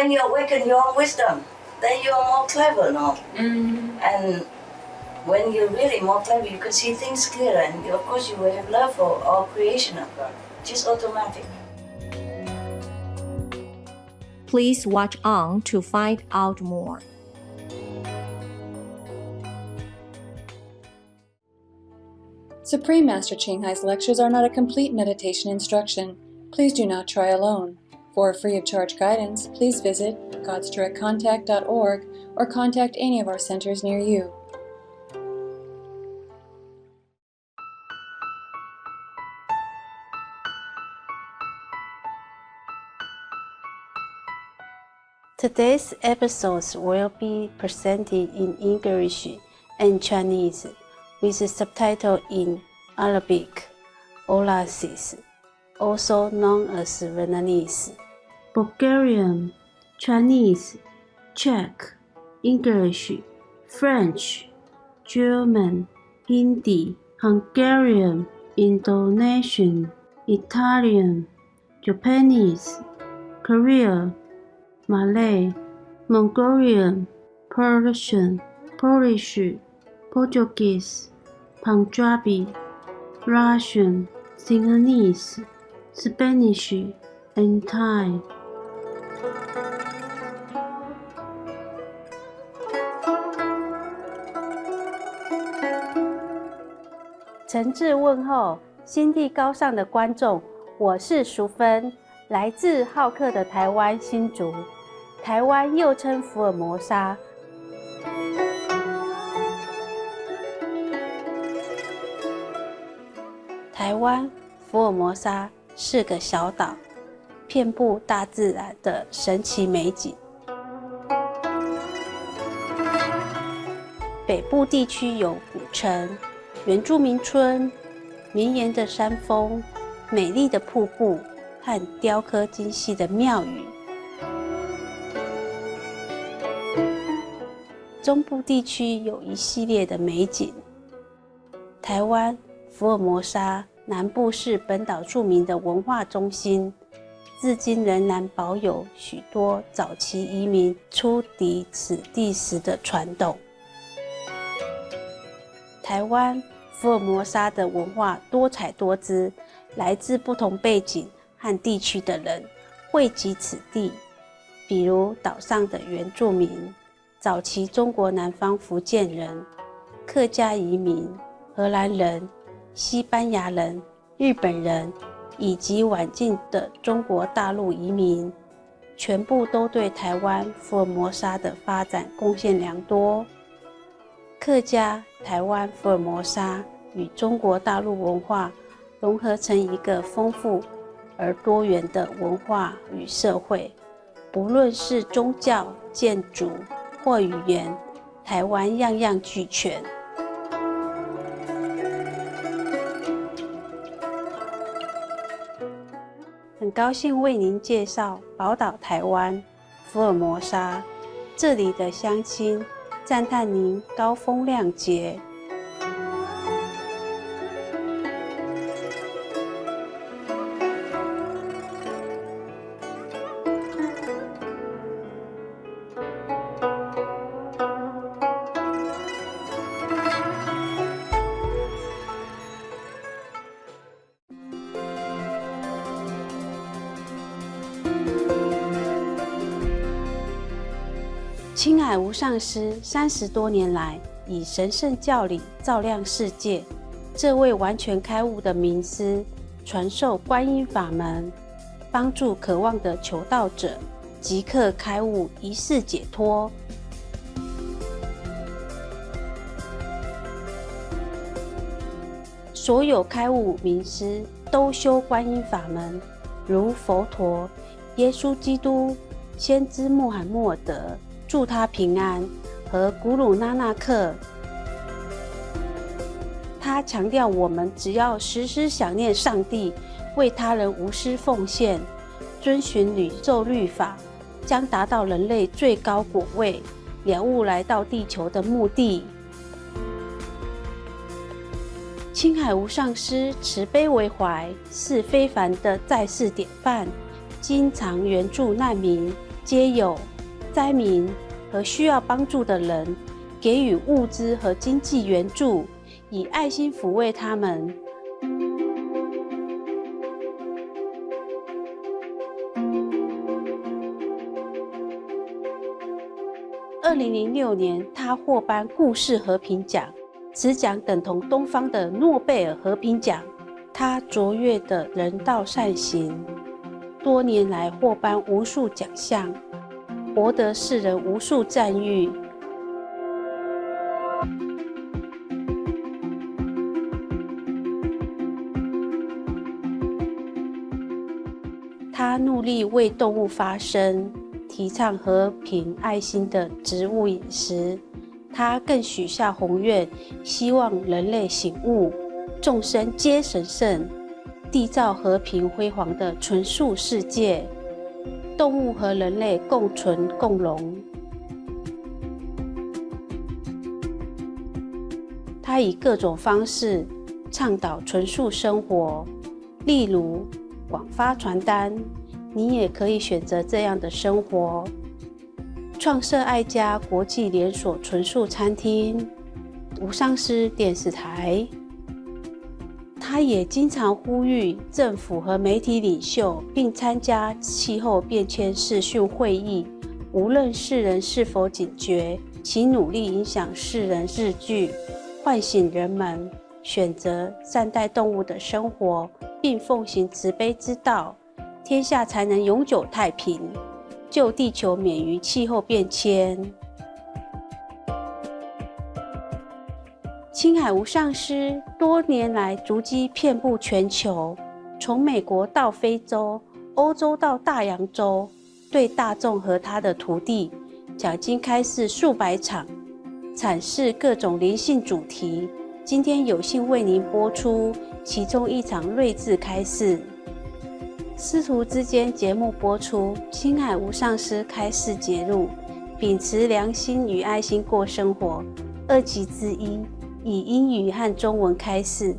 when you awaken your own wisdom, then you're more clever, no? And when you're really more clever, you can see things clearer, and of course you will have love for all creation of God, just automatic. Please watch on to find out more. Supreme Master Ching Hai's lectures are not a complete meditation instruction. Please do not try alone. For free of charge guidance, please visit godsdirectcontact.org or contact any of our centers near you. Today's episodes will be presented in English and Chinese with a subtitle in Arabic, Oasis, also known as Vietnamese, Bulgarian, Chinese, Czech, English, French, German, Hindi, Hungarian, Indonesian, Italian, Japanese, Korean, Malay, Mongolian, Persian, Polish, Portuguese, Punjabi, Russian, Sinhalese, Spanish, and Thai. 诚挚问候，心地高尚的观众，我是淑芬，来自好客的台湾新竹。台湾又称福尔摩沙。台湾福尔摩沙是个小岛，遍布大自然的神奇美景。北部地区有古城、原住民村、绵延的山峰、美丽的瀑布和雕刻精细的庙宇。中部地区有一系列的美景。台湾福尔摩沙南部是本岛著名的文化中心，至今仍然保有许多早期移民出抵此地时的传统。台湾福尔摩沙的文化多彩多姿，来自不同背景和地区的人汇集此地，比如岛上的原住民、早期中国南方福建人、客家移民、荷兰人、西班牙人、日本人，以及晚近的中国大陆移民，全部都对台湾福尔摩沙的发展贡献良多。客家台湾福尔摩沙与中国大陆文化融合成一个丰富而多元的文化与社会，不论是宗教、建筑或语言，台湾样样俱全。很高兴为您介绍宝岛台湾福尔摩沙，这里的乡亲赞叹您高风亮节。清海无上师30多年来，以神圣教理照亮世界。这位完全开悟的明师，传授观音法门，帮助渴望的求道者即刻开悟，一世解脱。所有开悟明师都修观音法门，如佛陀、耶稣基督、先知穆罕默德，祝他平安，和古鲁那纳克。他强调，我们只要时时想念上帝，为他人无私奉献，遵循宇宙律法，将达到人类最高果位，了悟来到地球的目的。清海无上师慈悲为怀，是非凡的在世典范，经常援助难民，皆有灾民和需要帮助的人，给予物资和经济援助，以爱心抚慰他们。2006年，他获颁故事和平奖，此奖等同东方的诺贝尔和平奖。他卓越的人道善行，多年来获颁无数奖项，博得世人无数赞誉。他努力为动物发声，提倡和平爱心的植物饮食。他更许下宏愿，希望人类醒悟，众生皆神圣，缔造和平辉煌的纯素世界，动物和人类共存共荣。他以各种方式倡导纯素生活，例如广发传单，你也可以选择这样的生活；创设爱家国际连锁纯素餐厅、无上师电视台。他也经常呼吁政府和媒体领袖，并参加气候变迁视讯会议。无论世人是否警觉，其努力影响世人日俱，唤醒人们选择善待动物的生活，并奉行慈悲之道，天下才能永久太平，救地球免于气候变迁。青海无上师多年来足迹遍布全球，从美国到非洲、欧洲到大洋洲，对大众和他的徒弟讲经开示数百场，阐释各种灵性主题。今天有幸为您播出其中一场睿智开示。师徒之间节目播出，青海无上师开示节录，秉持良心与爱心过生活2集之一，以英语和中文开示。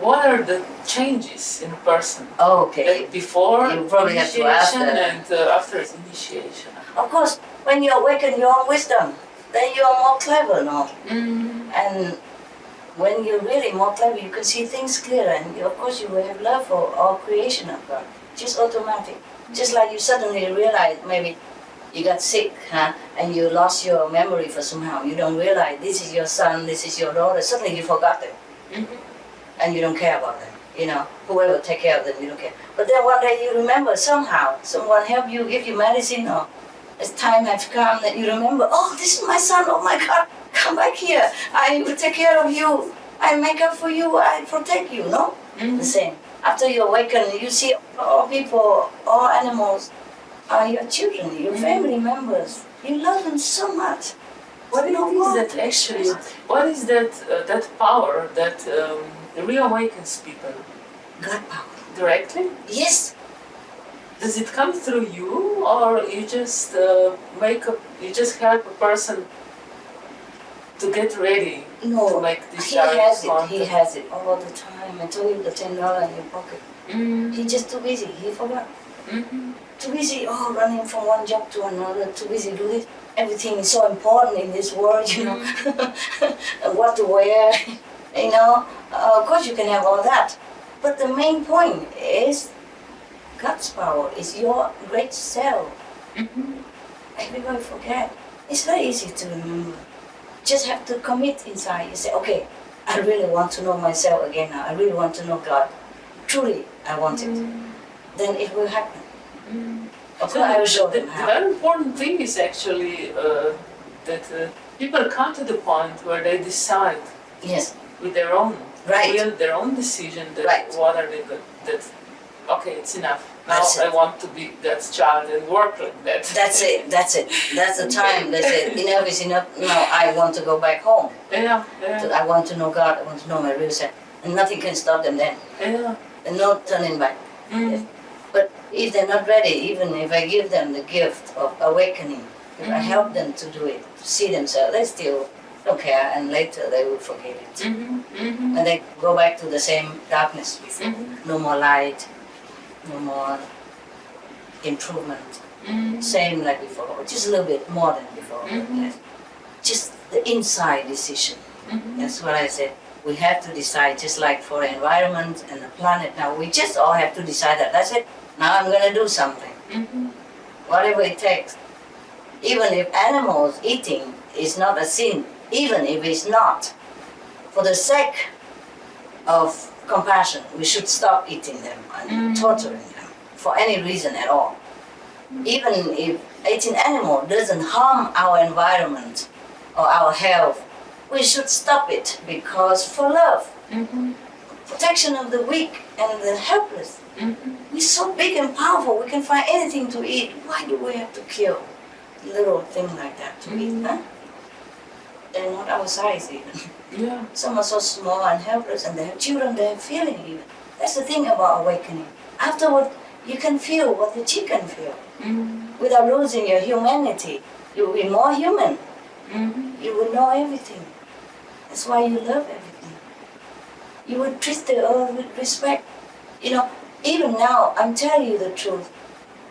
What are the changes in a person? Okay. Before You probably have to ask initiation that. and after initiation. Of course, when you awaken your own wisdom, then you are more clever, no? And when you're really more clever, you can see things clearer, and of course you will have love for all creation of God. Just automatic. Just like you suddenly realize maybe you got sick, and you lost your memory for somehow. You don't realize this is your son, this is your daughter. Suddenly you forgot them. And you don't care about them, you know. Whoever take care of them, you don't care. But then one day you remember somehow, someone help you, give you medicine, or as time has come that you remember, oh, this is my son, oh my God, come back here. I will take care of you. I make up for you, I protect you, no? The same. After you awaken, you see all people, all animals are your children, your family members. You love them so much. What is that actually? What is that that power that reawakens people? God power. Directly? Yes. Does it come through you, or you just you just help a person to get ready No, to make this he has it. contact? He has it all the time. I told you the $10 in your pocket. He's just too busy. He forgot. Too busy, running from one job to another. Too busy doing this. Everything is so important in this world, you know. What to wear, you know. Of course, you can have all that, but the main point is God's power is your great self. Everybody forget. It's very easy to remember. Just have to commit inside. You say, okay, I really want to know myself again now. I really want to know God. Truly, I want it. Then it will happen. Of course, I will show them The how. very important thing is actually that people come to the point where they decide Yes, with their own Right. will, their own decision that Right. what are they good. That okay, it's enough. Now That's it. I want to be that child and work like that. that's it. That's it. That's the time they say, enough is enough. Now I want to go back home. Yeah, I want to know God. I want to know my real self. And nothing can stop them then. yeah. And no turning back. Yes. But if they're not ready, even if I give them the gift of awakening, if I help them to do it, to see themselves, they still don't care, and later they will forget it. And they go back to the same darkness before. No more light, no more improvement. Same like before, just a little bit more than before. Yes. Just the inside decision. That's what I said. We have to decide, just like for the environment and the planet now, we just all have to decide that. That's it. Now I'm going to do something. Whatever it takes. Even if animals eating is not a sin, even if it's not, for the sake of compassion, we should stop eating them and torturing them for any reason at all. Even if eating animal doesn't harm our environment or our health, we should stop it because for love, protection of the weak and the helpless. We're so big and powerful, we can find anything to eat. Why do we have to kill little thing like that to eat? Huh? They're not our size even. Yeah. Some are so small and helpless, and they have children, they have feeling even. That's the thing about awakening. Afterward, you can feel what the chicken feel. Without losing your humanity. You will be more human. You will know everything. That's why you love everything. You will treat the earth with respect. You know, even now, I'm telling you the truth.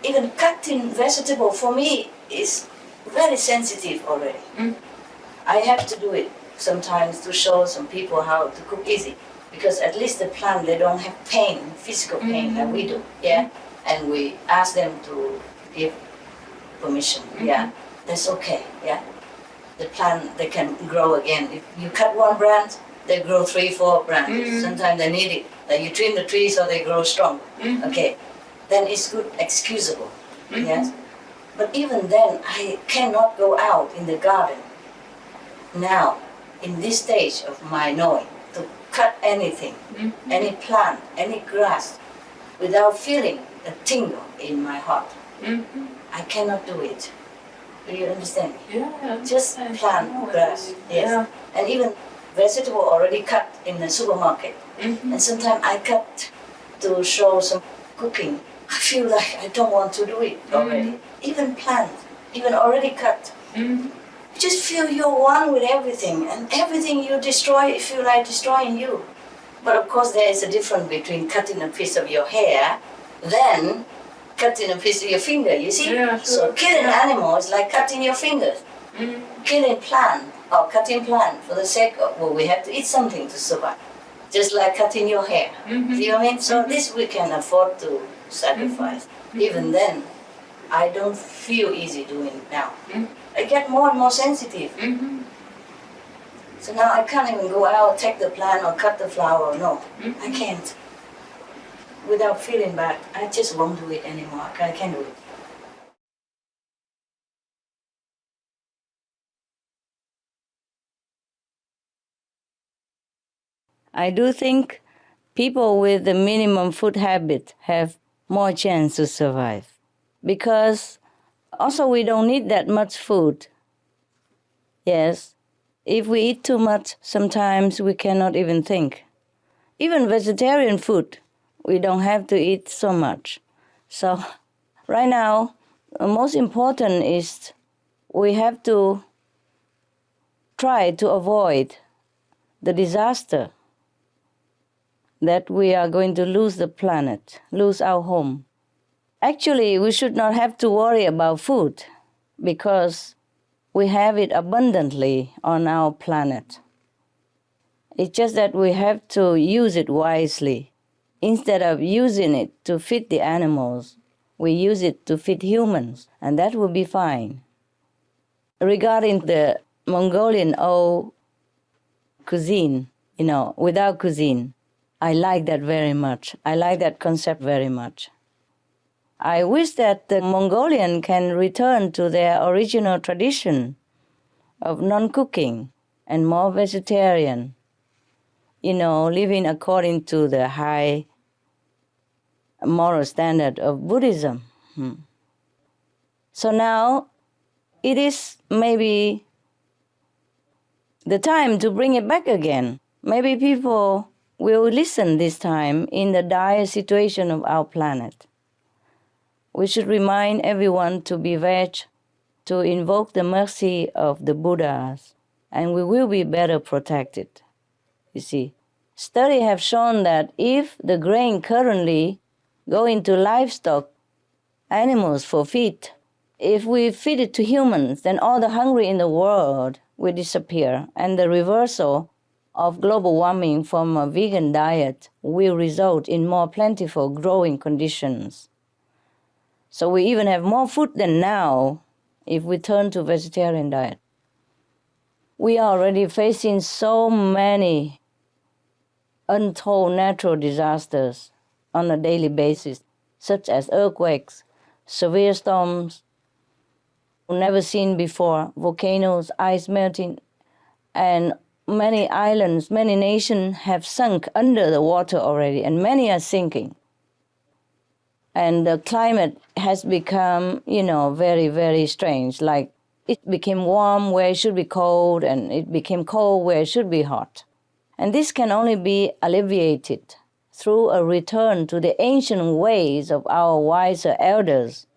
Even cutting vegetable for me is very sensitive already. I have to do it sometimes to show some people how to cook easy. Because at least the plant, they don't have pain, physical pain like we do. Yeah? And we ask them to give permission. Yeah? That's okay. Yeah? The plant, they can grow again. If you cut one branch, they grow 3-4 branches. Sometimes they need it. Like you trim the tree so they grow strong. Okay. Then it's good, excusable. Yes? But even then, I cannot go out in the garden now, in this stage of my knowing, to cut anything, any plant, any grass, without feeling a tingle in my heart. I cannot do it. Do you understand me? Yeah. Just plant grass, yes. Yeah. And even vegetable already cut in the supermarket. And sometimes I cut to show some cooking. I feel like I don't want to do it already. Even plant, even already cut. You just feel you're one with everything, and everything you destroy, you feel like destroying you. But of course there is a difference between cutting a piece of your hair, then cutting a piece of your finger, you see? Yeah, sure. So killing animal is like cutting your fingers. Killing plant or cutting plant for the sake of, well, we have to eat something to survive. Just like cutting your hair. See what I mean? So this we can afford to sacrifice. Even then, I don't feel easy doing it now. I get more and more sensitive. So now I can't even go out, take the plant or cut the flower. No, I can't. Without feeling bad, I just won't do it anymore. I can't do it. I do think people with the minimum food habit have more chance to survive. Because also we don't need that much food. Yes, if we eat too much, sometimes we cannot even think. Even vegetarian food, we don't have to eat so much. So right now, the most important is we have to try to avoid the disaster that we are going to lose the planet, lose our home. Actually, we should not have to worry about food because we have it abundantly on our planet. It's just that we have to use it wisely. Instead of using it to feed the animals, we use it to feed humans, and that will be fine. Regarding the Mongolian old cuisine, without cuisine, I like that very much. I like that concept very much. I wish that the Mongolian can return to their original tradition of non-cooking and more vegetarian, living according to the high moral standard of Buddhism. So now it is maybe the time to bring it back again. Maybe people will listen this time in the dire situation of our planet. We should remind everyone to be veg, to invoke the mercy of the Buddhas, and we will be better protected. You see, studies have shown that if the grain currently go into livestock, animals for feed, if we feed it to humans, then all the hungry in the world will disappear, and the reversal of global warming from a vegan diet will result in more plentiful growing conditions. So we even have more food than now if we turn to vegetarian diet. We are already facing so many untold natural disasters on a daily basis, such as earthquakes, severe storms, never seen before, volcanoes, ice melting, and many islands, many nations have sunk under the water already, and many are sinking. And the climate has become, very, very strange. Like it became warm where it should be cold, and it became cold where it should be hot. And this can only be alleviated through a return to the ancient ways of our wiser elders,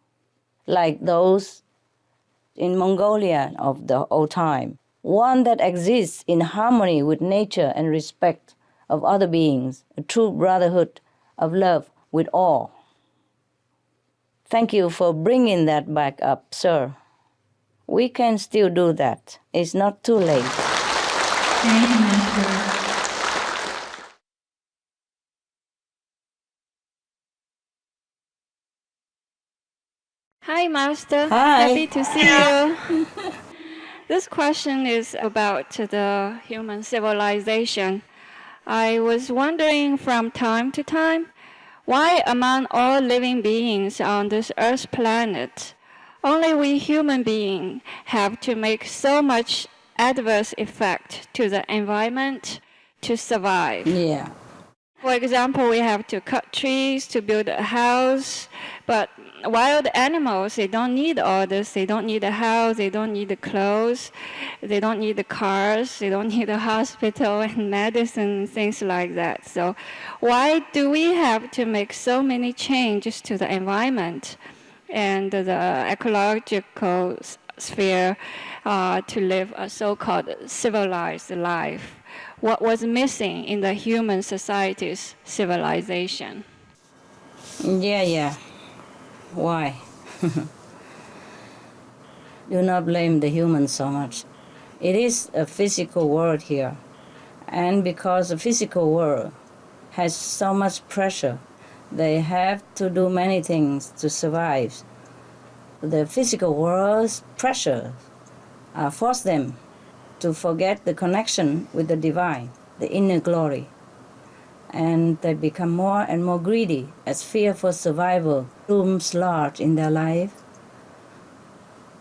like those in Mongolia of the old time, one that exists in harmony with nature and respect of other beings, a true brotherhood of love with all. Thank you for bringing that back up, sir. We can still do that. It's not too late. Thank you, Master. Hi, Master. Hi. Happy to see you. This question is about the human civilization. I was wondering from time to time, why among all living beings on this Earth planet, only we human beings have to make so much adverse effect to the environment to survive? Yeah. For example, we have to cut trees to build a house, but wild animals, they don't need all this. They don't need a house, they don't need the clothes, they don't need the cars, they don't need a hospital and medicine, things like that. So why do we have to make so many changes to the environment and the ecological sphere to live a so-called civilized life? What was missing in the human society's civilization? Yeah. Why? Do not blame the humans so much. It is a physical world here. And because the physical world has so much pressure, they have to do many things to survive. The physical world's pressure force them to forget the connection with the divine, the inner glory. And they become more and more greedy as fear for survival looms large in their life.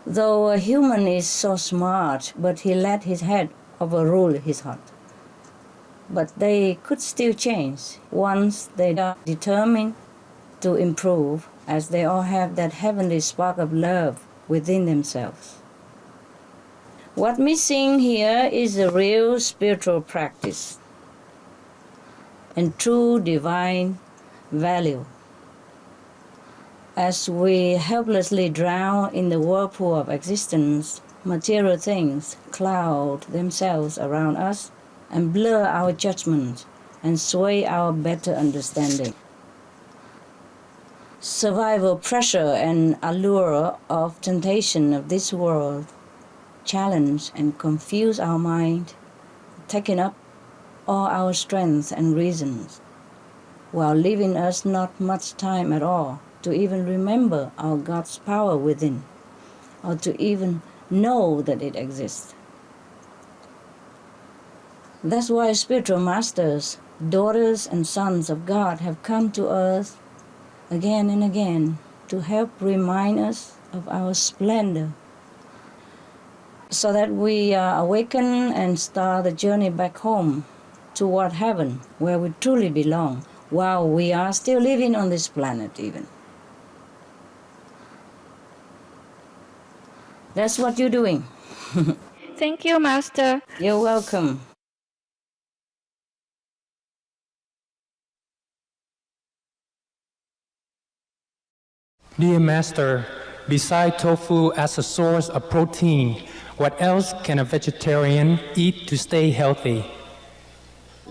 Though a human is so smart, but he let his head overrule his heart. But they could still change once they are determined to improve, as they all have that heavenly spark of love within themselves. What's missing here is a real spiritual practice and true divine value. As we helplessly drown in the whirlpool of existence, material things cloud themselves around us and blur our judgment and sway our better understanding. Survival pressure and allure of temptation of this world challenge and confuse our mind, taking up all our strength and reasons, while leaving us not much time at all to even remember our God's power within, or to even know that it exists. That's why spiritual masters, daughters and sons of God have come to us again and again to help remind us of our splendor, so that we awaken and start the journey back home toward heaven, where we truly belong, while we are still living on this planet even. That's what you're doing. Thank you, Master. You're welcome. Dear Master, beside tofu as a source of protein, What else can a vegetarian eat to stay healthy?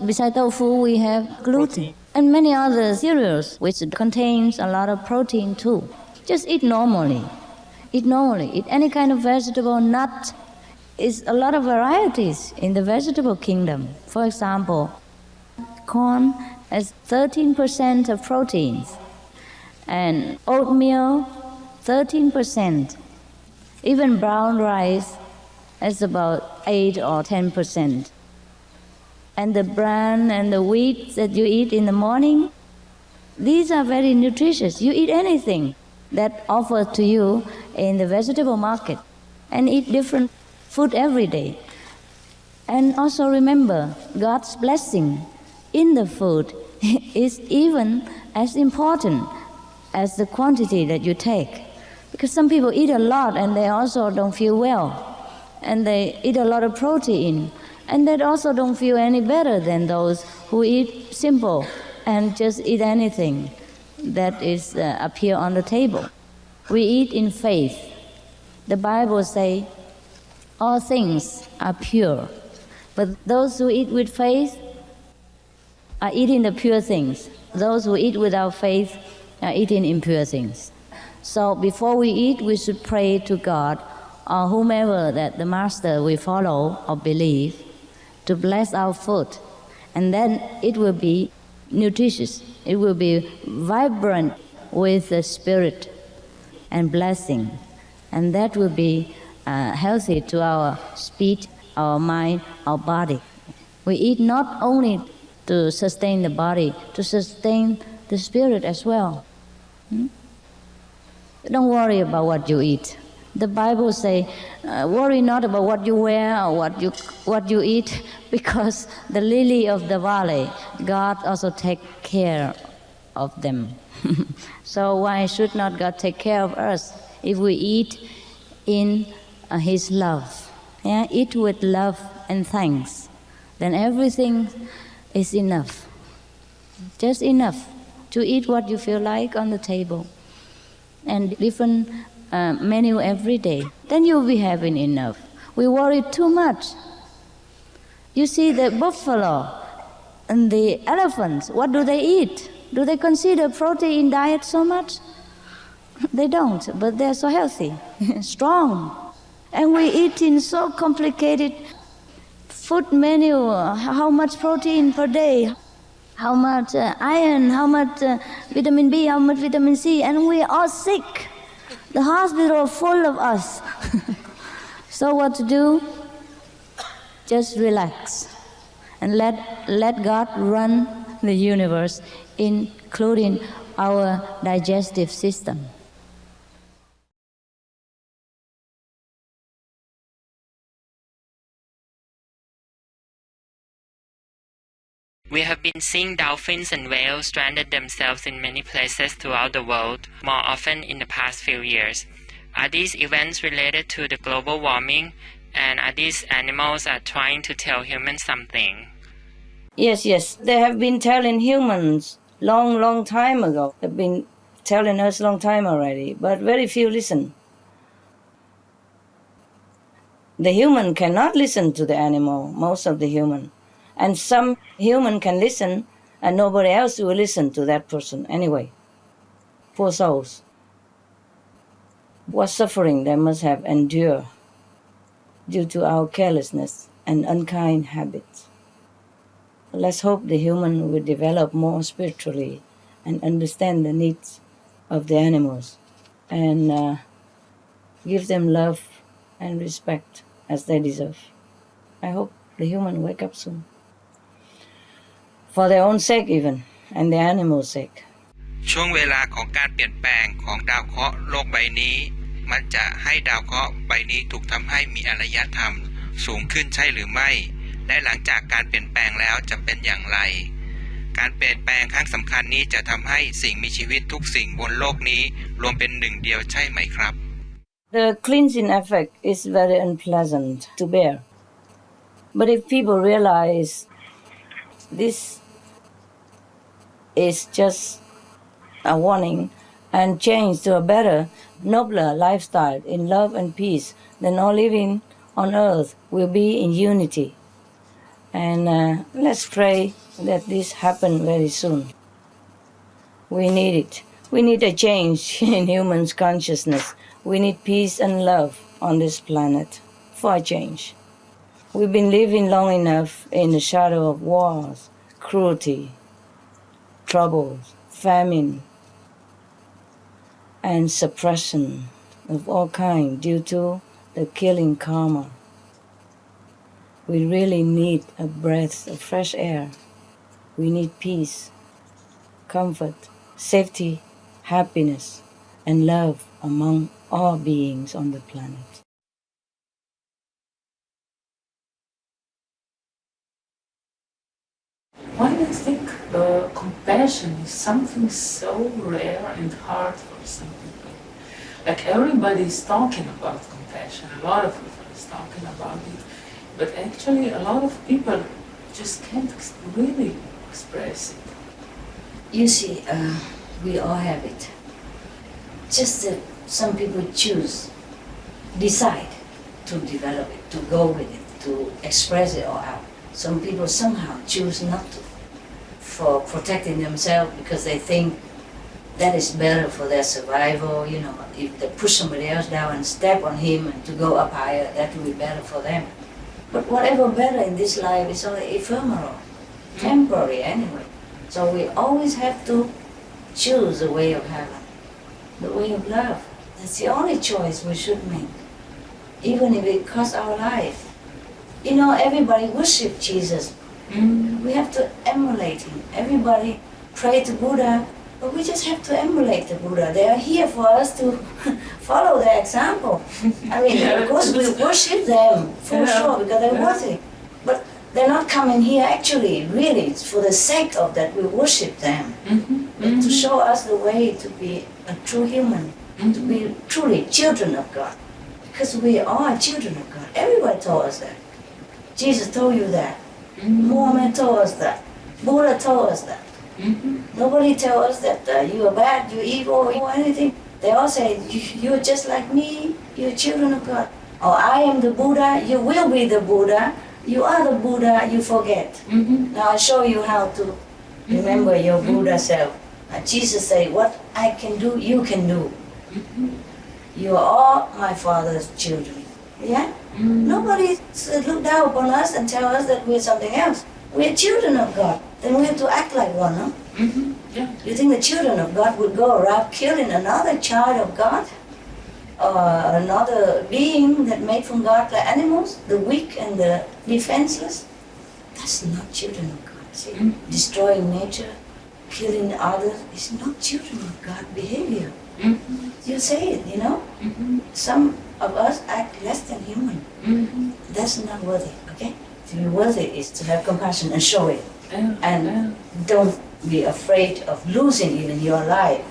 Besides tofu, we have gluten and many other cereals which contains a lot of protein too. Just eat normally. Eat normally. Eat any kind of vegetable, nut. Is a lot of varieties in the vegetable kingdom. For example, corn has 13% of proteins, and oatmeal 13%. Even brown rice has about 8 or 10%. And the bran and the wheat that you eat in the morning, these are very nutritious. You eat anything that offered to you in the vegetable market and eat different food every day. And also remember, God's blessing in the food is even as important as the quantity that you take. Because some people eat a lot and they also don't feel well. And they eat a lot of protein. And they also don't feel any better than those who eat simple and just eat anything that is appear on the table. We eat in faith. The Bible says, all things are pure. But those who eat with faith are eating the pure things. Those who eat without faith are eating impure things. So before we eat, we should pray to God or whomever that the Master we follow or believe to bless our food. And then it will be nutritious. It will be vibrant with the spirit and blessing. And that will be healthy to our speech, our mind, our body. We eat not only to sustain the body, to sustain the spirit as well. Don't worry about what you eat. The Bible says, worry not about what you wear or what you eat, because the lily of the valley, God also take care of them. So why should not God take care of us if we eat in His love? Yeah? Eat with love and thanks. Then everything is enough. Just enough to eat what you feel like on the table. And different menu every day. Then you'll be having enough. We worry too much. You see the buffalo and the elephants, what do they eat? Do they consider protein diet so much? They don't, but they're so healthy, strong. And we eat in so complicated food menu, how much protein per day, how much iron, how much vitamin B, how much vitamin C, and we are all sick. The hospital is full of us. So what to do? Just relax and let God run the universe, including our digestive system. We have been seeing dolphins and whales stranded themselves in many places throughout the world, more often in the past few years. Are these events related to the global warming, and are these animals trying to tell humans something? Yes. They have been telling humans long time ago. They've been telling us long time already, but very few listen. The human cannot listen to the animal, most of the human. And some human can listen, and nobody else will listen to that person anyway. Poor souls. What suffering they must have endured due to our carelessness and unkind habits. Let's hope the human will develop more spiritually and understand the needs of the animals and give them love and respect as they deserve. I hope the human wake up soon. For their own sake even, and the animals' sake. ช่วงเวลาของการเปลี่ยนแปลงของดาวเคราะห์โลกใบนี้มันจะให้ดาวเคราะห์ใบนี้ถูกทำให้มีอารยธรรมสูงขึ้นใช่หรือไม่และหลังจากการเปลี่ยนแปลงแล้วจะเป็นอย่างไรการเปลี่ยนแปลงครั้งสำคัญนี้จะทำให้สิ่งมีชีวิตทุกสิ่งบนโลกนี้รวมเป็นหนึ่งเดียวใช่ไหมครับ The cleansing effect is very unpleasant to bear. But if people realize this is just a warning and change to a better, nobler lifestyle in love and peace, then all living on earth will be in unity. And let's pray that this happen very soon. We need it. We need a change in humans' consciousness. We need peace and love on this planet for a change. We've been living long enough in the shadow of wars, cruelty, troubles, famine, and suppression of all kinds due to the killing karma. We really need a breath of fresh air. We need peace, comfort, safety, happiness, and love among all beings on the planet. Why do you think compassion is something so rare and hard for some people? Like everybody is talking about compassion, a lot of people is talking about it, but actually a lot of people just can't really express it. You see, we all have it. Just that some people decide to develop it, to go with it, to express it all out. Some people somehow choose not to, for protecting themselves because they think that is better for their survival. You know, if they push somebody else down and step on him and to go up higher, that will be better for them. But whatever better in this life is only ephemeral, temporary anyway. So we always have to choose the way of heaven, the way of love. That's the only choice we should make, even if it costs our life. You know, everybody worship Jesus. We have to emulate him. Everybody pray to Buddha, but we just have to emulate the Buddha. They are here for us to follow their example. I mean, of course we worship them for sure because they're worthy. But they're not coming here actually, really, it's for the sake of that we worship them. But to show us the way to be a true human, to be truly children of God. Because we are children of God. Everybody told us that. Jesus told you that. Muhammad told us that. Buddha told us that. Nobody tells us that you are bad, you're evil, or anything. They all say, you're just like me, you're children of God. Or I am the Buddha, you will be the Buddha. You are the Buddha, you forget. Now I show you how to remember your Buddha self. Jesus said, what I can do, you can do. You are all my Father's children. Yeah? Nobody look down upon us and tell us that we're something else. We're children of God. Then we have to act like one, no? Yeah. You think the children of God would go around killing another child of God? Or another being that made from God, like animals, the weak and the defenseless? That's not children of God. See? Destroying nature, killing others, is not children of God behavior. You say it, you know? Some of us act less than human. That's not worthy, okay? To be worthy is to have compassion and show it. And don't be afraid of losing it in your life.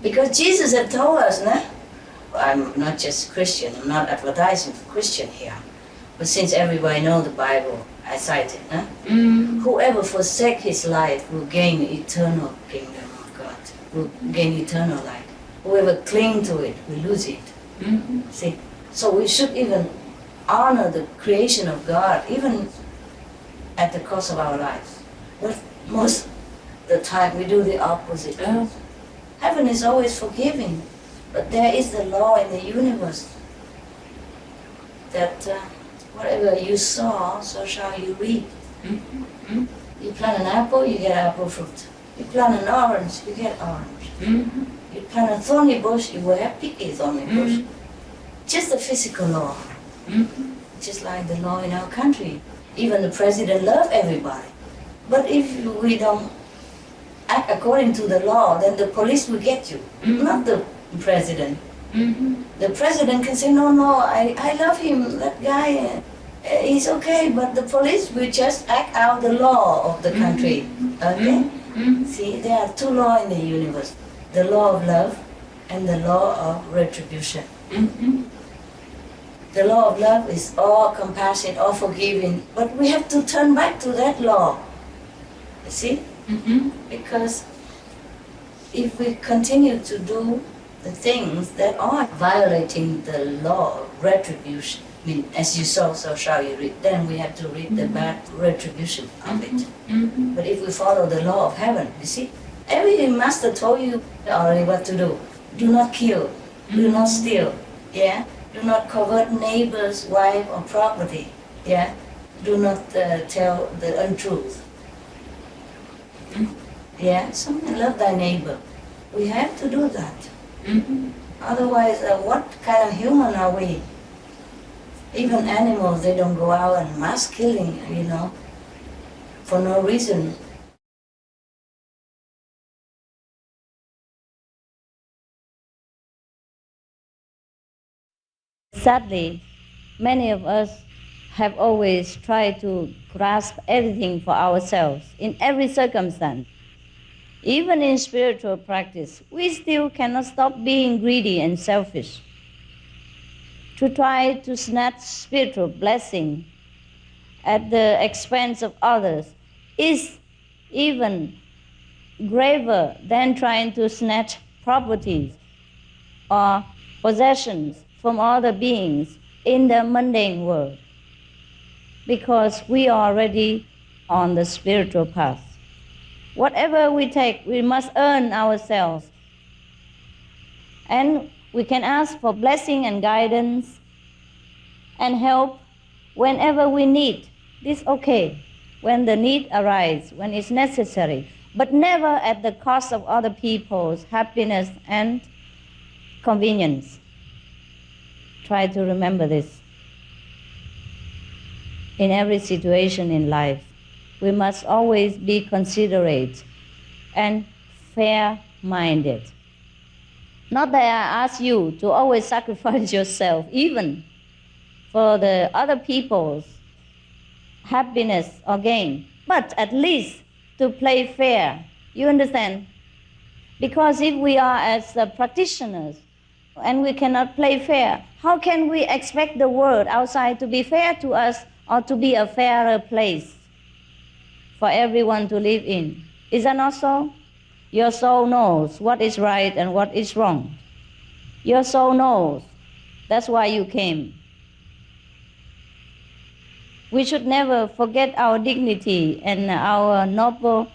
Because Jesus had told us, nah? I'm not just Christian, I'm not advertising for Christian here. But since everybody knows the Bible, I cite it, nah? Whoever forsake his life will gain eternal kingdom of God, will gain eternal life. Whoever cling to it will lose it. See? So we should even honor the creation of God, even at the cost of our lives. But most of the time we do the opposite. Heaven is always forgiving, but there is the law in the universe that whatever you sow, so shall you reap. You plant an apple, you get apple fruit. You plant an orange, you get orange. You plant a thorny bush, you will have picky thorny bush. Just the physical law. Just like the law in our country. Even the president loves everybody. But if we don't act according to the law, then the police will get you, not the president. The president can say, no, I love him, that guy, he's okay, but the police will just act out the law of the country, okay? See, there are two laws in the universe, the law of love and the law of retribution. The law of love is all compassion, all forgiving, but we have to turn back to that law, you see? Because if we continue to do the things that are violating the law of retribution, as you sow, so shall you reap. Then we have to reap the bad retribution of it. But if we follow the law of heaven, you see, every master told you already what to do. Do not kill, do not steal, yeah? Do not covet neighbor's wife or property, yeah? Do not tell the untruth. Yeah, so love thy neighbor. We have to do that. Otherwise, what kind of human are we? Even animals, they don't go out and mass killing, for no reason. Sadly, many of us have always tried to grasp everything for ourselves in every circumstance. Even in spiritual practice, we still cannot stop being greedy and selfish. To try to snatch spiritual blessing at the expense of others is even graver than trying to snatch properties or possessions from other beings in the mundane world, because we are already on the spiritual path. Whatever we take, we must earn ourselves. And we can ask for blessing and guidance and help whenever we need. This is okay, when the need arises, when it's necessary, but never at the cost of other people's happiness and convenience. Try to remember this. In every situation in life, we must always be considerate and fair-minded. Not that I ask you to always sacrifice yourself, even for the other people's happiness or gain, but at least to play fair. You understand? Because if we are as practitioners and we cannot play fair, how can we expect the world outside to be fair to us or to be a fairer place for everyone to live in? Is that not so? Your soul knows what is right and what is wrong. Your soul knows. That's why you came. We should never forget our dignity and our noble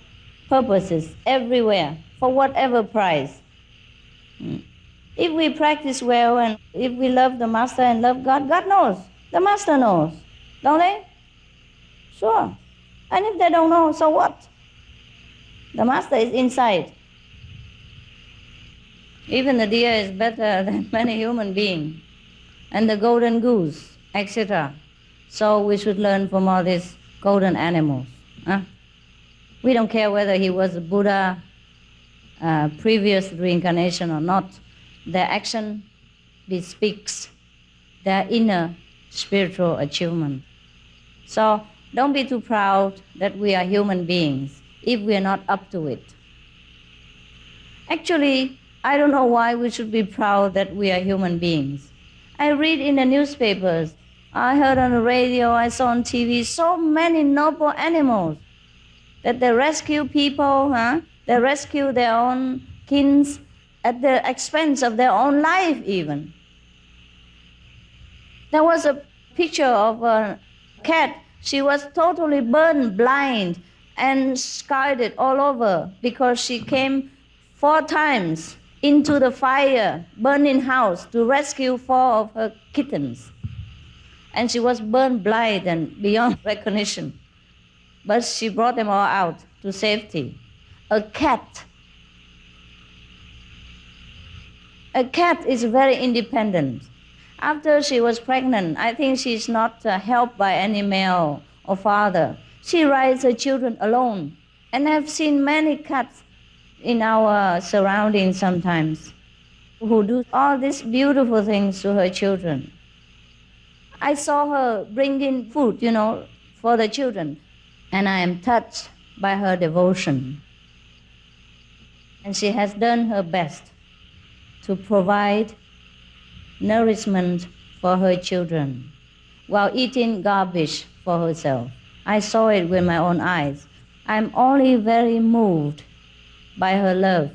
purposes everywhere, for whatever price. If we practice well and if we love the Master and love God, God knows. The Master knows. Don't they? Sure. And if they don't know, so what? The Master is inside. Even the deer is better than many human beings, and the golden goose, etc. So we should learn from all these golden animals. We don't care whether he was a Buddha, previous reincarnation or not. Their action bespeaks their inner spiritual achievement. So don't be too proud that we are human beings if we are not up to it. Actually, I don't know why we should be proud that we are human beings. I read in the newspapers, I heard on the radio, I saw on TV, so many noble animals that they rescue people, they rescue their own kins at the expense of their own life even. There was a picture of a cat. She was totally burned blind and scarred all over because she came 4 times into the fire, burning house to rescue 4 of her kittens. And she was burned blind and beyond recognition. But she brought them all out to safety. A cat is very independent. After she was pregnant, I think she's not helped by any male or father. She raises her children alone. And I've seen many cats in our surroundings sometimes who do all these beautiful things to her children. I saw her bringing food, for the children, and I am touched by her devotion. And she has done her best to provide nourishment for her children while eating garbage for herself. I saw it with my own eyes. I'm only very moved by her love.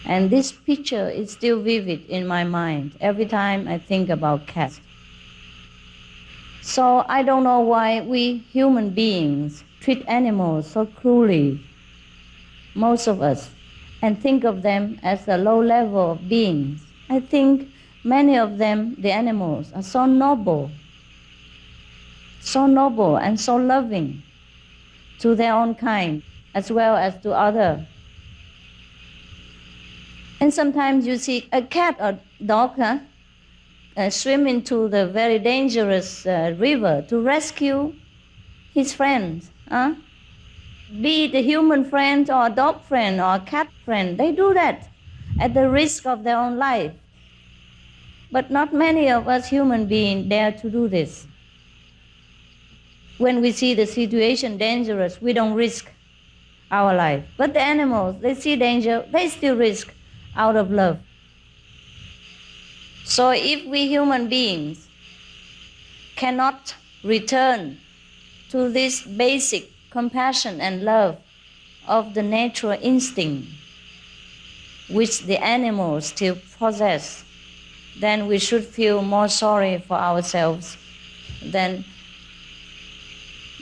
And this picture is still vivid in my mind every time I think about cats. So I don't know why we human beings treat animals so cruelly, most of us, and think of them as a low level of beings. I think many of them, the animals, are so noble and so loving to their own kind as well as to others. And sometimes you see a cat or dog swim into the very dangerous river to rescue his friends. Be it a human friend or a dog friend or a cat friend, they do that at the risk of their own life. But not many of us human beings dare to do this. When we see the situation dangerous, we don't risk our life. But the animals, they see danger, they still risk out of love. So if we human beings cannot return to this basic compassion and love of the natural instinct which the animals still possess, then we should feel more sorry for ourselves than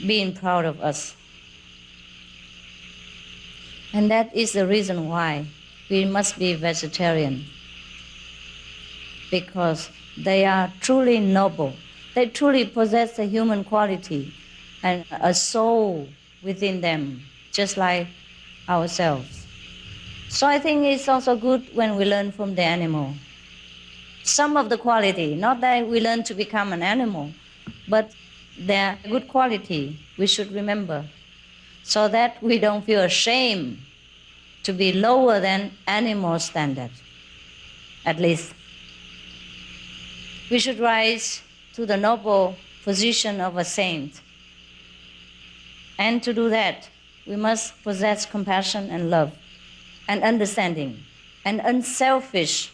being proud of us. And that is the reason why we must be vegetarian, because they are truly noble. They truly possess a human quality and a soul within them, just like ourselves. So I think it's also good when we learn from the animal. Some of the quality, not that we learn to become an animal, but their good quality we should remember, so that we don't feel ashamed to be lower than animal standard. At least we should rise to the noble position of a saint. And to do that, we must possess compassion and love and understanding and unselfish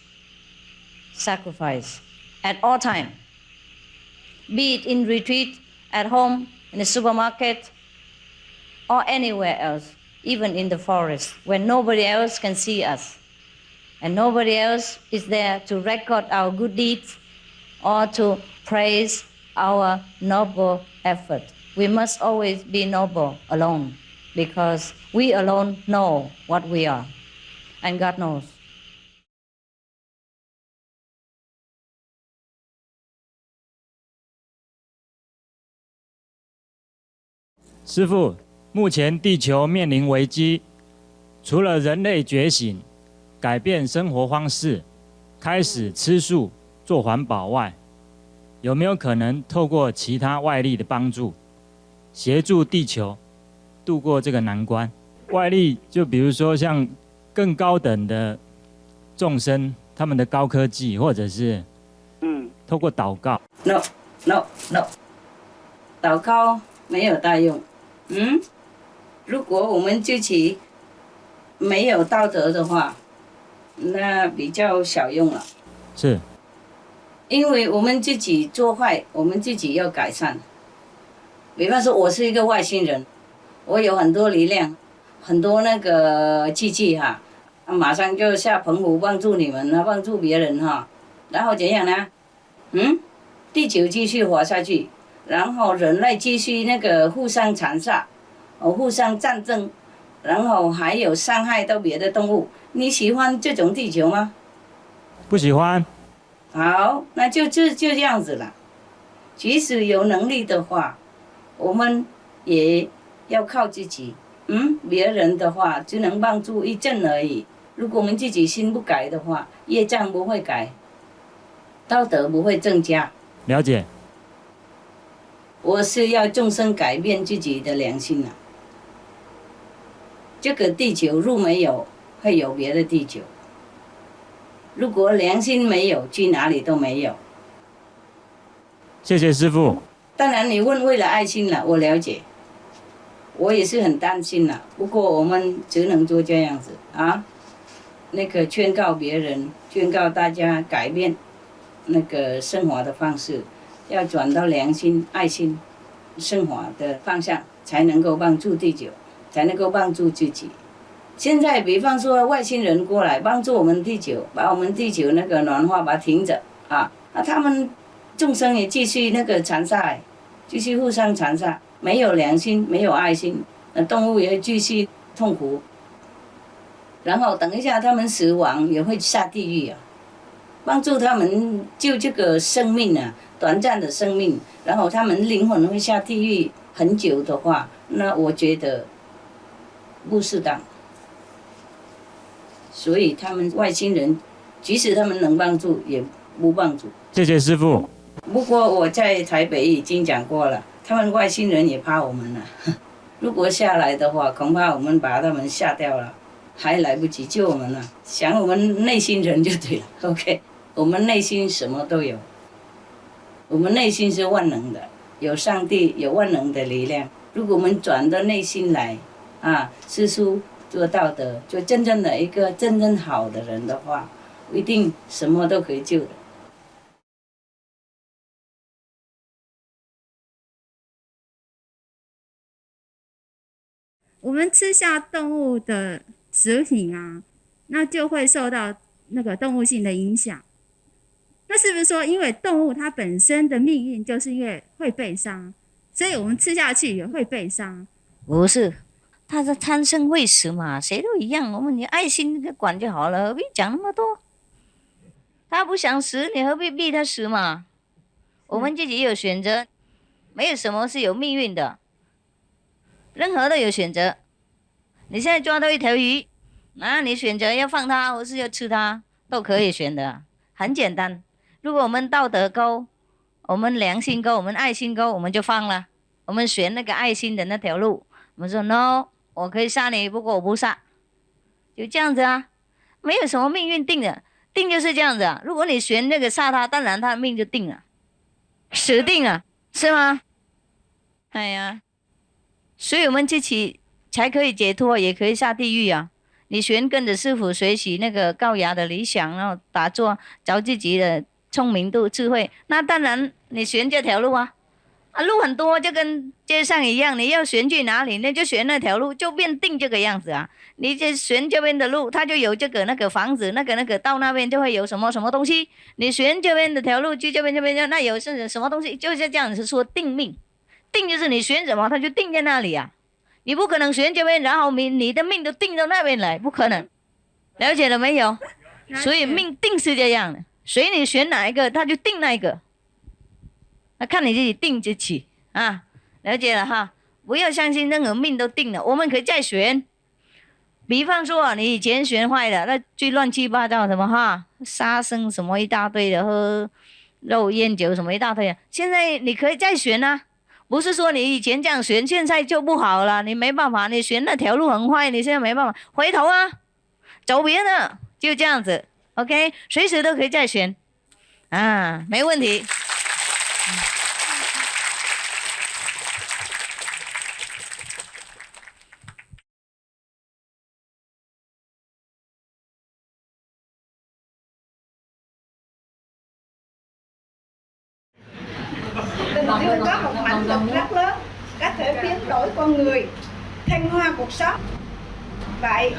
sacrifice at all times. Be it in retreat, at home, in the supermarket, or anywhere else, even in the forest, when nobody else can see us and nobody else is there to record our good deeds or to praise our noble effort. We must always be noble alone, because we alone know what we are, and God knows. 师父，目前地球面临危机，除了人类觉醒、改变生活方式、开始吃素、做环保外，有没有可能透过其他外力的帮助，协助地球度过这个难关？外力就比如说像更高等的众生，他们的高科技，或者是透过祷告。No， 祷告没有大用。如果我们自己没有道德的话，那比较小用了。是。因为我们自己做坏，我们自己要改善。比方说，我是一个外星人，我有很多力量，很多那个机器哈，马上就下澎湖帮助你们，帮助别人哈，然后怎样呢？地球继续活下去。然后人类继续那个互相残杀，互相战争，然后还有伤害到别的动物。你喜欢这种地球吗？不喜欢。好，那就这样子了。即使有能力的话，我们也要靠自己。别人的话只能帮助一阵而已。如果我们自己心不改的话，业障不会改，道德不会增加。了解。我是要众生改变自己的良心啊！这个地球如没有，会有别的地球。如果良心没有，去哪里都没有。谢谢师父。当然，你问为了爱心了，我了解。我也是很担心了，不过我们只能做这样子啊。那个劝告别人，劝告大家改变那个生活的方式。要转到良心、爱心、生活的方向，才能够帮助地球，才能够帮助自己。现在比方说外星人过来帮助我们地球，把我们地球那个暖化把它停着啊，那他们众生也继续那个残杀，继续互相残杀，没有良心，没有爱心，那动物也继续痛苦。然后等一下他们死亡也会下地狱啊，帮助他们救这个生命啊，短暂的生命，然后他们灵魂会下地狱很久的话，那我觉得不适当。所以他们外星人，即使他们能帮助，也不帮助。谢谢师父。不过我在台北已经讲过了，他们外星人也怕我们了。如果下来的话，恐怕我们把他们吓掉了，还来不及救我们了。想我们内心人就对了 ，OK。我们内心什么都有，我们内心是万能的，有上帝，有万能的力量。如果我们转到内心来，啊，知书做道德，就真正的一个真正好的人的话，一定什么都可以救的。我们吃下动物的食品啊，那就会受到那个动物性的影响。那是不是说，因为动物它本身的命运就是因为会被伤，所以我们吃下去也会被伤？不是，它是贪生会死嘛，谁都一样。我们你爱心管就好了，何必讲那么多？他不想死，你何必逼他死嘛？我们自己有选择，没有什么是有命运的，任何都有选择。你现在抓到一条鱼，啊，你选择要放它或是要吃它，都可以选的，很简单。如果我们道德高，我们良心高，我们爱心高，我们就放了。我们选那个爱心的那条路。我们说 no， 我可以杀你，不过我不杀，就这样子啊，没有什么命运定的，定就是这样子啊。如果你选那个杀他，当然他的命就定了，死定了，是吗？哎呀，所以我们自己才可以解脱，也可以下地狱啊。你选跟着师父学习那个高雅的理想，然后打坐，找自己的聪明度、智慧，那当然你选这条路啊。啊，路很多，就跟街上一样，你要选去哪里，那就选那条路，就变定这个样子啊。你就选这边的路，它就有这个那个房子，那个到那边就会有什么什么东西。你选这边的条路，去这边那有是什么东西，就是这样子说定命。定就是你选什么，它就定在那里啊。你不可能选这边，然后你的命都定到那边来，不可能。了解了没有？所以命定是这样的，所以你选哪一个，它就定那一个。那看你自己定自己啊，了解了哈，不要相信任何命都定了，我们可以再选。比方说你以前选坏了，那最乱七八糟什么哈，杀生什么一大堆的，喝肉烟酒什么一大堆的，现在你可以再选啊，不是说你以前这样选，现在就不好了，你没办法，你选那条路很坏，你现在没办法，回头啊，走别的，就这样子 ，OK， 随时都可以再选啊，没问题。Tình thương có một mạnh lực rất lớn, có thể biến đổi con người, thăng hoa cuộc sống. Vậy,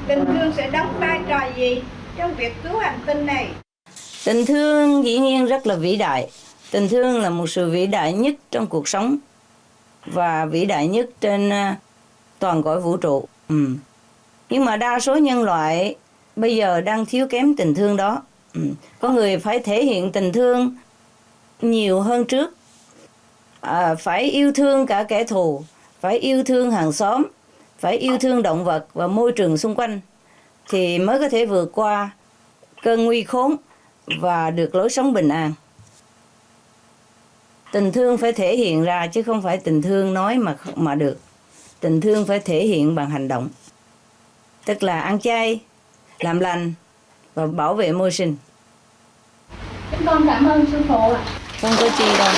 tình thương sẽ đóng vai trò gì trong việc cứu hành tinh này? Tình thương dĩ nhiên rất là vĩ đại. Tình thương là một sự vĩ đại nhất trong cuộc sống và vĩ đại nhất trên toàn cõi vũ trụ. Nhưng mà đa số nhân loại bây giờ đang thiếu kém tình thương đó. Có người phải thể hiện tình thương nhiều hơn trước, phải yêu thương cả kẻ thù, phải yêu thương hàng xóm, phải yêu thương động vật và môi trường xung quanh thì mới có thể vượt qua cơn nguy khốn và được lối sống bình an. Tình thương phải thể hiện ra chứ không phải tình thương nói mà được. Tình thương phải thể hiện bằng hành động, tức là ăn chay, làm lành và bảo vệ môi sinh. Chúng con cảm ơn sư phụ ạ. Không có chi đâu.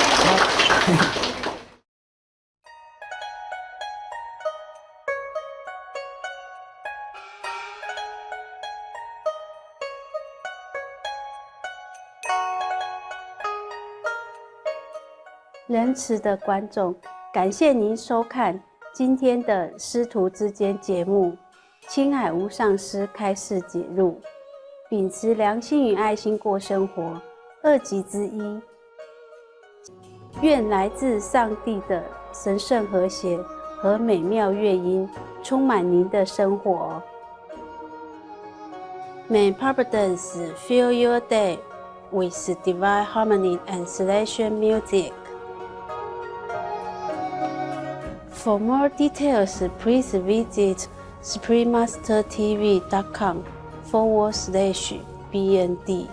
仁慈的观众，感谢您收看今天的师徒之间节目。青海无上师开示节录，秉持良心与爱心过生活2集之一。愿来自上帝的神圣和谐和美妙乐音充满您的生活。May Providence fill your day with divine harmony and celestial music. For more details, please visit suprememastertv.com/BND.